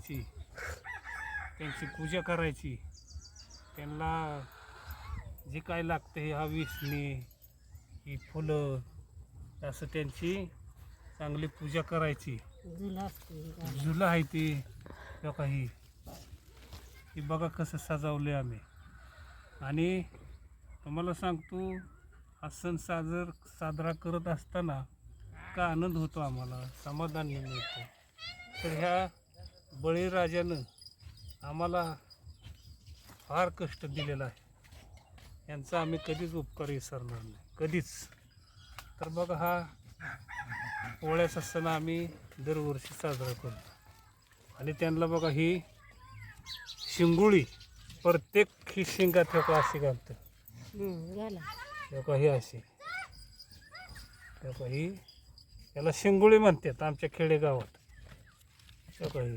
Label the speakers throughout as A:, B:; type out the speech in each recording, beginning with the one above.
A: करायची, त्यांची पूजा करायची, त्यांना जे काय लागतं हे विसणी, ही फुलं, असं त्यांची चांगली पूजा करायची. झुलं आहे ती काही ही बघा कसं सजावले आम्ही. आणि तुम्हाला सांगतो हा सण साजरा करत असताना का आनंद होतो, आम्हाला समाधान मिळतं. तर ह्या बळीराजानं आम्हाला फार कष्ट दिलेलं आहे, यांचा आम्ही कधीच उपकार विसरणार नाही, कधीच. तर बघा हा पोळ्याचा सण आम्ही दरवर्षी साजरा करतो. आणि त्यांना बघा ही शिंगोळी प्रत्येक ही शिंगात लोक अशी घालतं, लोक ही अशी, लोक ही याला शिंगोळी म्हणतात आमच्या खेडेगावात, लोक ही.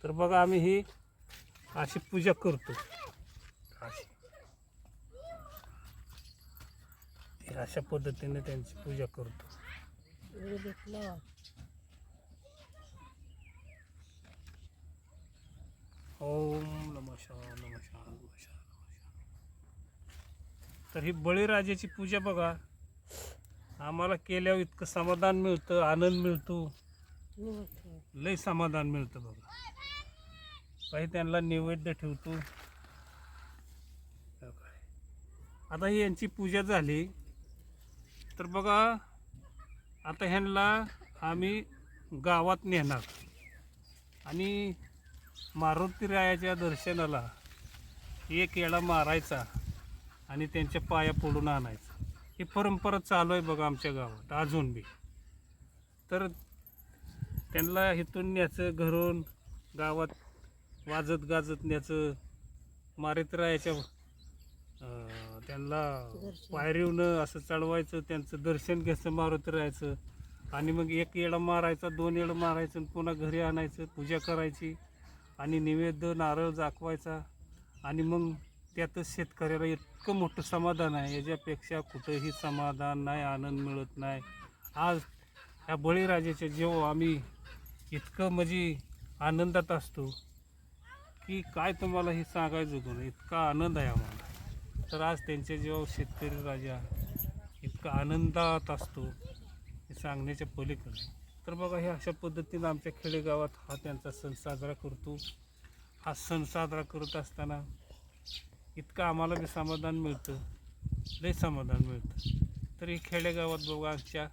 A: तर बघा आम्ही ही अशी पूजा करतो, अशी अशा पद्धतीने त्यांची पूजा करतो. ओम नमः शिवाय, नमः शिवाय, नमः शिवाय. तर ही बळीराजाची पूजा बघा आम्हाला केल्यावर इतकं समाधान मिळतं, आनंद मिळतो, लय समाधान मिळतं. बघा काही त्यांना नैवेद्य ठेवतो. आता ही यांची पूजा झाली तर बघा आता ह्यांना आम्ही गावात नेणार आणि मारुतीरायाच्या दर्शनाला एक येळा मारायचा आणि त्यांच्या पाया पडून आणायचा. ही परंपरा चालू आहे बघा आमच्या गावात अजून बी. तर त्यांना इथून न्यायचं, घरून गावात वाजत गाजत न्यायचं, मारुतीरायाच्या त्यांना पायरीवनं असं चढवायचं, त्यांचं दर्शन घ्यायचं मारुतीरायाचं. आणि मग एक येळा मारायचा, 2 येळा मारायचं, पुन्हा घरी आणायचं, पूजा करायची आणि नैवेद्य नारळ दाखवायचा. आणि मग त्यातच शेतकऱ्याला इतकं मोठं समाधान आहे, याच्यापेक्षा कुठंही समाधान नाही, आनंद मिळत नाही. आज ह्या बळीराजाच्या जेव्हा आम्ही इतकं म्हणजे आनंदात असतो की काय तुम्हाला हे सांगायचं होतं, इतका आनंद आहे आम्हाला. तर आज त्यांच्या जेव्हा शेतकरी राजा इतका आनंदात असतो हे सांगण्याच्या पलीकडे. तर बघा हे अशा पद्धतीनं आमच्या खेडेगावात हा त्यांचा सण साजरा करतो. हा सण साजरा करत असताना इतकं आम्हाला बी समाधान मिळतं, लय समाधान मिळतं. तर ही खेडेगावात बघा आमच्या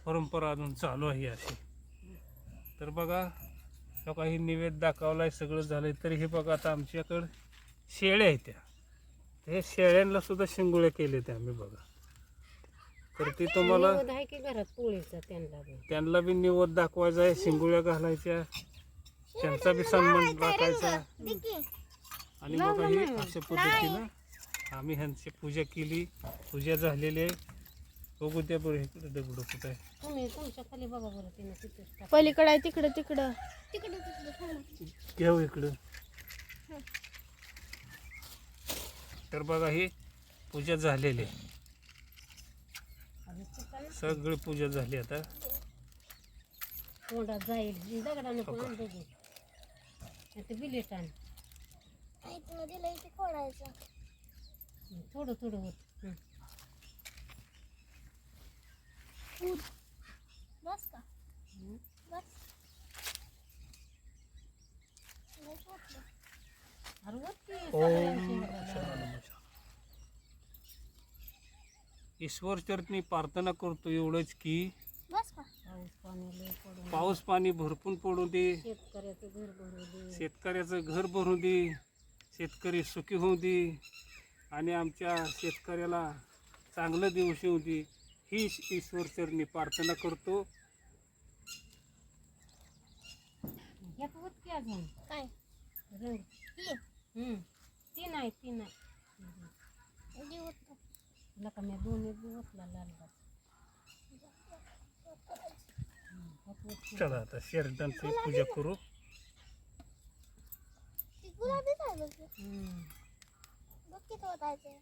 A: परंपरा अजून चालू आहे अशी. तर बघा काही नैवेद्य दाखवला आहे, सगळं झालं आहे. तरी हे बघा आता आमच्याकडं शेळ्या आहेत, त्या हे शेळ्यांना सुद्धा शिंगोळ्या केले ते आम्ही बघा. तर ती तुम्हाला त्यांना बी निवद दाखवायचा आहे, शिंगोळ्या घालायच्या, त्यांचा बी सन्मान राखायचा. आणि बघा ही अशा पद्धतीनं आम्ही ह्यांची पूजा केली, पूजा झालेली आहे. बघू द्या बरं इकडे दगड कुठं आहे,
B: पलीकडे आहे, तिकडं तिकडं
A: घेऊ इकडं. तर बघा ही पूजा झालेली आहे, सगळी पूजा झाली. आता
B: थोडं थोडं
C: बस का बस
A: ईश्वर चरणी प्रार्थना करतो एवढंच की
C: बस का
A: पाऊस पाणी भरपूर पडू दे, शेतकऱ्याचं घर भरू दे, शेतकरी सुखी होऊ दे आणि आमच्या शेतकऱ्याला चांगलं दिवस येऊ दे, ही ईश्वर चरणी प्रार्थना करतो.
C: काय
B: ती नाही नका मी दोन्ही दिवसला लाल
A: चला आता शेरडांची पूजा करू.
C: गुलाबी काय बघ किती होत आहे.